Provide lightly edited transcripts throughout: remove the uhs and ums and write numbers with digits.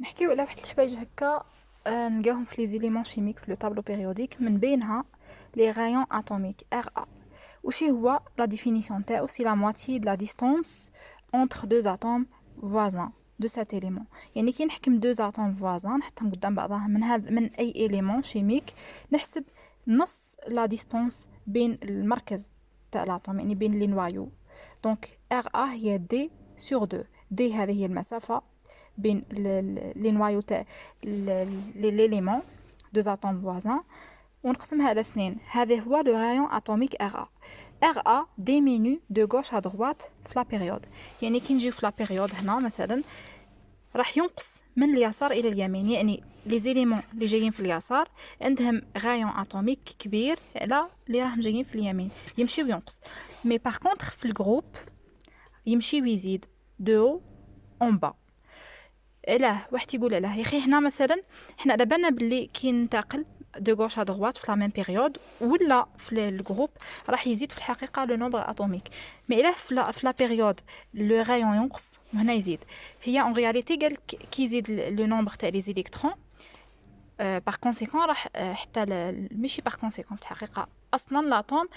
نحكيو على واحد الحوايج هكا. نلقاهم في لي زيليمون شيميك في لو طابلو بيريوديك، من بينها لي رايون اتوميك ار ا. وشي هو لا ديفينيسيون تاعو؟ سي لا موitié de la distance entre deux atomes voisins de cet élément. يعني كي نحكم deux atomes voisins نحطهم قدام بعضها من اي élément شيميك، نحسب نص لا ديستانس بين المركز تاع الاتوم، يعني بين لي نوايو. دونك ار ا هي دي سور دو. دي هذه هي المسافة بين لي نوايو تاع ليليمون دوز اتوم فوازان، ونقسمها على اثنين. هذا هو لو رايون اتوميك ار ا. ار ا ديمينو دو غوش ا دروات في لا بيريود. يعني كي نجيو في لا بيريود هنا مثلا راح ينقص من اليسار الى اليمين، يعني لي زيليمون اللي جايين في اليسار عندهم رايون اتوميك كبير على اللي راهم جايين في اليمين، يمشي وينقص. مي باغ كونطخ في الجروب يمشي ويزيد دو اون با. علاه؟ واحد يقول علاه يا اخي، هنا مثلا حنا على بالنا بلي كي ننتقل دو غوش ا دروات في لا ميم بيريود ولا في الجروب راح يزيد في الحقيقه لو نومبر اتوميك. مي علاه في لا بيريود لو رايون ينقص وهنا يزيد؟ هي اون رياليتي قال كي يزيد لو نومبر تاع لي زيليكترون باغ كونسيكون راح حتى ماشي باغ كونسيكون في الحقيقه اصلا لاتوم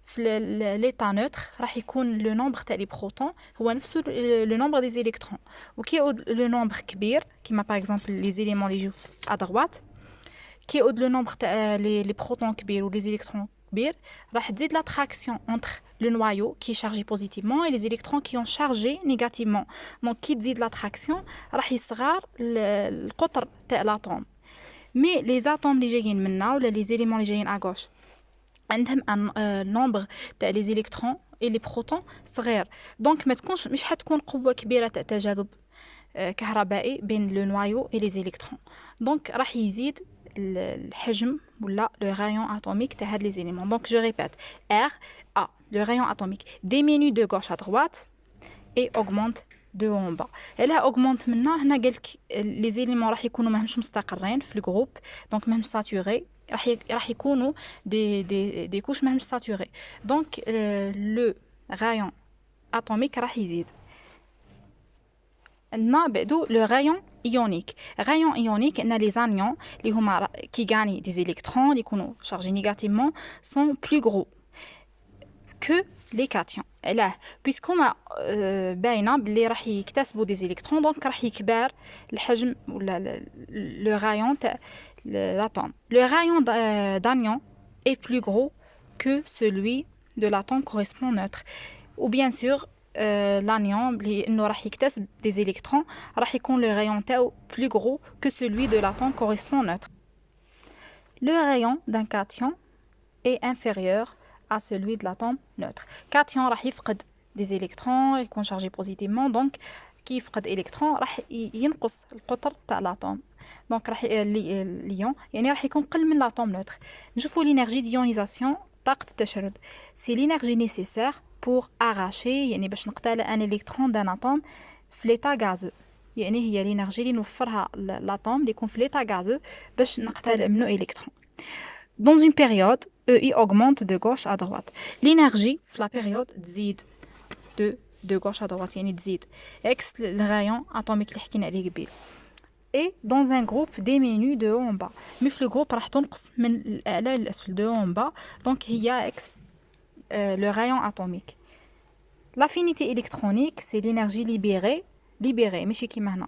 في ليتا نوتر راح يكون لو نومبر تاع لي بروتون هو نفسه لو نومبر دي زيليكترون. وكي يعود لو نومبر كبير كيما باغ اكزومبل لي زيليمون اللي يجيو ا دروات، كي يعود لو نومبر تاع لي بروتون كبير ولي زيليكترون كبير، راح تزيد لاتراكسيون انتر لو نوايو كي شارجي بوزيتيفمون اي لي زيليكترون كي اون شارجي نيجاتيفمون. دونك كي تزيد لاتراكسيون راح يصغر القطر تاع لاتوم. مي لي زاتوم اللي جايين منا ولا لي زيليمون اللي جايين اغوش عندهم ان نومبر تاع لي زيليكترون اي لي بروتون صغير. دونك ما تكونش مش حتكون قوه كبيره تاع تجاذب كهربائي بين لو نوايو اي لي زيليكترون. دونك راح يزيد الحجم ولا لو رايون اتوميك تاع هاد لي زيليمون. دونك جو ريبيت ار ا لو رايون اتوميك diminue de gauche à droite et augmente de haut en bas. علاه اوغمونت منا؟ هنا قالك لي زيليمون راح يكونوا ماهمش مستقرين في الجروب، دونك ماهمش ساتوري، راح يكونوا دي كوش ماهمش ساتوري. دونك لو رايون اتوميك راح يزيد. عندنا بعدو لو رايون ايونيك. رايون ايونيك ان لي زانيون اللي هما كي غاني دي زيليكترون اللي يكونوا شارجي نيجاتيفمون سون بلو غرو كو لي كاتيون. علاه؟ بيسكو باينه بلي راح يكتسبوا دي زيليكترون، دونك راح يكبر الحجم ولا لو رايون تاع l'atome. Le rayon d'anion est plus gros que celui de l'atome correspond neutre. Ou bien sûr, l'anion, il راح يكتسب des électrons, راح يكون le rayon تاعو plus gros que celui de l'atome correspond neutre. Le rayon d'un cation est inférieur à celui de l'atome neutre. Cation راح يفقد des électrons, يكون chargé positivement, donc كي يفقد électron راح ينقص القطر تاع الاتوم. دونك راح ليون يعني راح يكون قل من لاتوم نوتر. نشوفوا لينيرجي ديونيزاسيون، طاقة التشرد. سي لينيرجي نيسيسير بور اراشي، يعني باش نقتال ان الكترون دان اتوم في ليتا غازو. يعني هي لينيرجي اللي نوفرها الاتوم اللي يكون في ليتا غازو باش نقتال منو الكترون. Dans une période, EI augmente de gauche à droite. L'énergie, في la période, تزيد de gauche à droite, يعني تزيد. X le rayon atomique اللي حكينا عليه قبيل. Et dans un groupe diminue de haut en bas. Mais في الجروب راح تنقص من الأعلى للأسفل de haut en bas. Donc هي X le rayon atomique. L'affinité électronique, c'est l'énergie libérée ماشي كيما هنا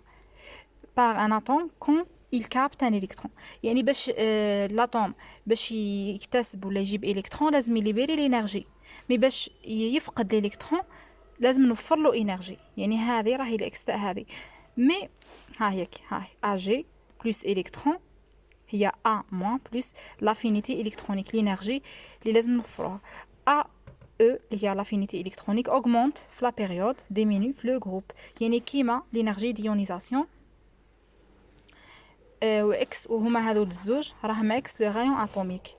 par un atome quand il capte un électron. يعني باش الاتوم باش يكتسب ولا يجيب الكترون لازم يليبيري الانرجي، مي باش يفقد الالكترون لازم نوفر له انرجي. يعني هذه راهي الاكس تاع هذه، مي ها هيك هاي ا جي بلس الكترون هي ا موان بلس لافينيتي الكترونيك الانرجي اللي لازم نوفروها. ا او اللي هي لافينيتي الكترونيك اوغمونت في لا بيريود ديمينو في لو جروب. يعني كيما لينرجي ديونيزاسيون و X وهما هذول الزوج راهم X le rayon atomique.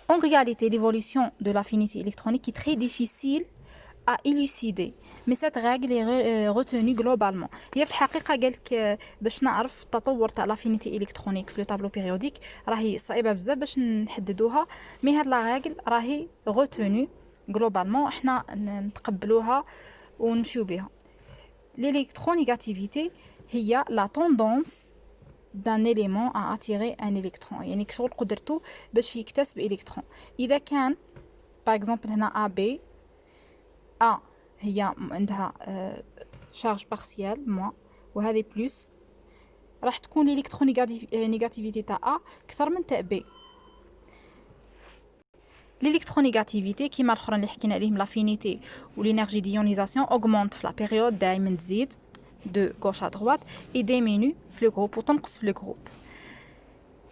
En réalité, l'évolution de l'affinité électronique est très difficile à élucider, mais cette règle est retenue globalement. هي في الحقيقة قالك باش نعرف التطور تاع l'affinité électronique في le tableau périodique راهي صعيبة بزاف باش نحددوها، مي هاد لا رègle راهي retenue globalement، احنا نتقبلوها ونمشيو بها. L'électronégativité هي la tendance d'un élément à attirer un électron. يعني كشغل قدرته باش يكتسب إلكترون. إذا كان par exemple هنا AB A هي عندها charge partielle moins وهذه plus راح تكون الإلكترونيغاتيفيتي تاع A أكثر من تاع B. الإلكترونيغاتيفيتي كيما الآخرين اللي حكينا عليهم لافينيتي والإنرجي ديونيزاسيون أوغمونت في لا بيريود دائما تزيد دو غوش ا droite اي ديمينو في لو جروب وتنقص في لو جروب.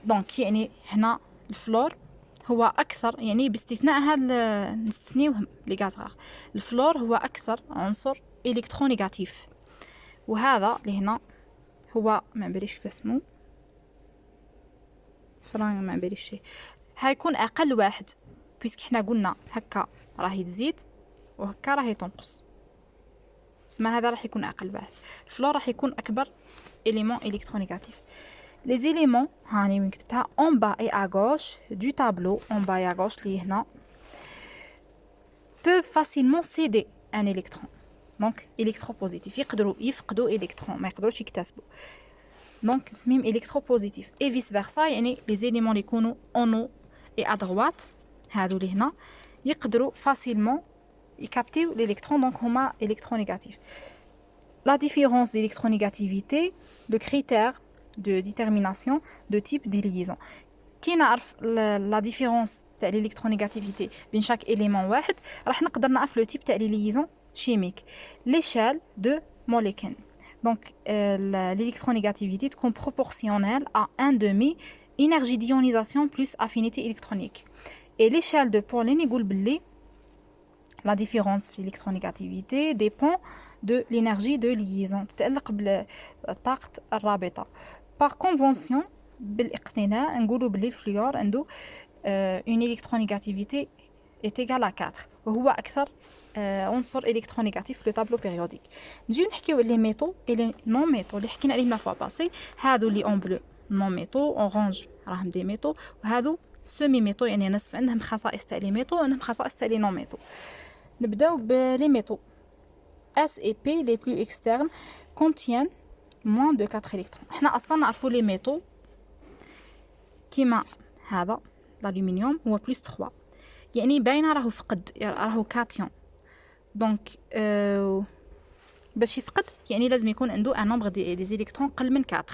دونك يعني هنا الفلور هو اكثر يعني باستثناء هاد نستثنيوهم لي غازغار الفلور هو اكثر عنصر الكترونيغاتيف وهذا اللي هنا هو ما نبريش في اسمه فران ما نبريش شي هيكون اقل واحد بيسك حنا قلنا هكا راهي تزيد وهكا راهي تنقص اسمها هذا راح يكون اقل واحد. الفلور راح يكون اكبر élément électronégatif. Les éléments هاني وين كتبتها en bas et à gauche du tableau en bas et à gauche اللي هنا peuvent facilement céder un électron. Donc électropositif يقدروا يفقدوا électron ما يقدروش يكتسبوا. Donc نسميهم électropositif et vice versa يعني les éléments اللي يكونوا en haut et à droite هادو اللي هنا يقدروا facilement يكابتيو l'électron donc هما électronégatifs. La différence d'électronégativité, le critère de détermination de type de liaison. Qui نعرف la différence تاع l'électronégativité بين chaque élément واحد راح نقدر نعرف le type تاع liaison chimique. L'échelle de Molekin. Donc l'électronégativité تكون proportionnelle à 1/2 énergie d'ionisation plus affinité électronique. Et l'échelle de Pauling يقول باللي la différence في l'électronégativité dépend de l'énergie de liaison تتعلق بالطاقة الرابطة. Par convention بالاقتناء نقولوا بلي الفلور عنده une électronégativité est égale à 4 وهو أكثر عنصر إلكترونيغاتيف في الطابلو بيريوديك. نجيو نحكيو على لي ميتو اي لي نون ميتو اللي حكينا عليهم لا فوا باسي. هادو لي اون بلو نون ميتو اورانج راهم دي ميتو وهادو سيمي ميتو يعني نصف عندهم خصائص تاع لي ميتو وعندهم خصائص تاع لي نون ميتو. نبداو بلي ميتو S et P les plus externes contiennent moins de 4 électrons. احنا اصلا نعرفوا لي ميتو كيما هذا الالومنيوم هو بلس 3 يعني باينه راهو فقد راهو كاتيون. دونك باش يفقد يعني لازم يكون عنده ان نومبر دي زيليكترون قل من 4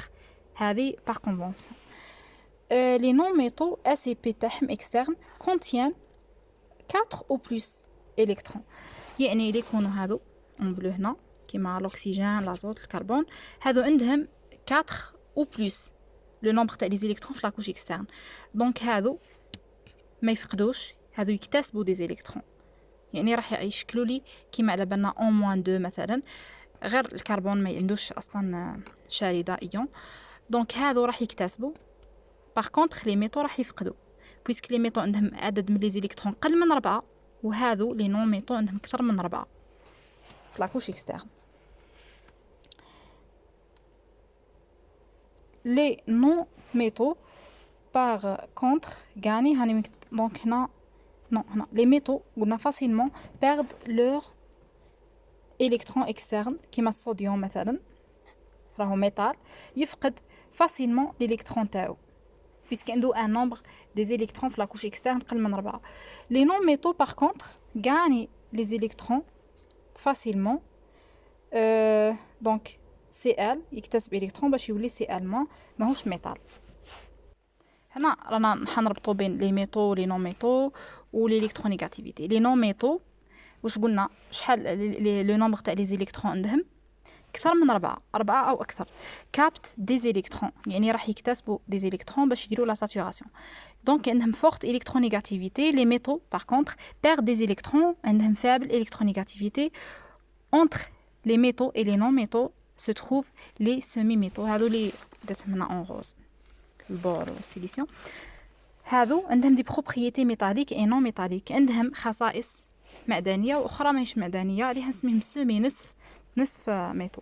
هذه بار كونفونسيون. لي نون ميتو S et P تاعهم externe contiennent 4 ou plus électrons يعني اللي يكونوا هادو اون بلو هنا كيما الاكسجين لازوت الكربون هادو عندهم 4 او بلس لو نومبر تاع لي زيليكترون في لاكوش اكسترن. دونك هادو ما يفقدوش هادو يكتسبوا دي زيليكترون يعني راح يشكلوا لي كيما على بالنا اون موان 2 مثلا غير الكربون ما عندوش اصلا شارده ايون. دونك هادو راح يكتسبوا. باغ كونطخ لي ميتو راح يفقدوا بويسك لي ميتو عندهم عدد من لي زيليكترون قل من 4 وهادو لي نون ميتو عندهم اكثر من 4 في la couche externe. Les non-métaux par contre gagnent donc non, les métaux facilement perdent leur électron externe كيما الصوديوم مثلا راهو ميتال يفقد facilement l'électron تاعو puisque عنده un nombre des électrons في la couche externe قل من 4. Les non-métaux par contre gagnent les électrons facilement. Donc Cl يكتسب الكترون باش يولي Cl- ماهوش ميتال. هنا رانا حنربطوا بين لي ميتو لي نون ميتو والالكترونيغاتيفيتي. لي نون ميتو واش قلنا شحال لو نومبر تاع لي زيليكترون عندهم اكثر من 4 او اكثر كابت دي زيليكترون يعني راح يكتسبوا دي زيليكترون باش يديروا لا ساتوراسيون. دونك عندهم فورت الكترونيغاتيفيتي. لي ميتو باغ كونطخ بيرد دي زيليكترون عندهم فابل الكترونيغاتيفيتي. Entre les métaux et les non-métaux se trouvent les semi-métaux. هادو اللي درتهم هنا en rose البور والسيليسيوم. هادو عندهم دي بروبريتي ميتاليك اي نون ميتاليك عندهم خصائص معدنيه واخرى ماهيش معدنيه اللي نسميهم سيمي نصف ميتو.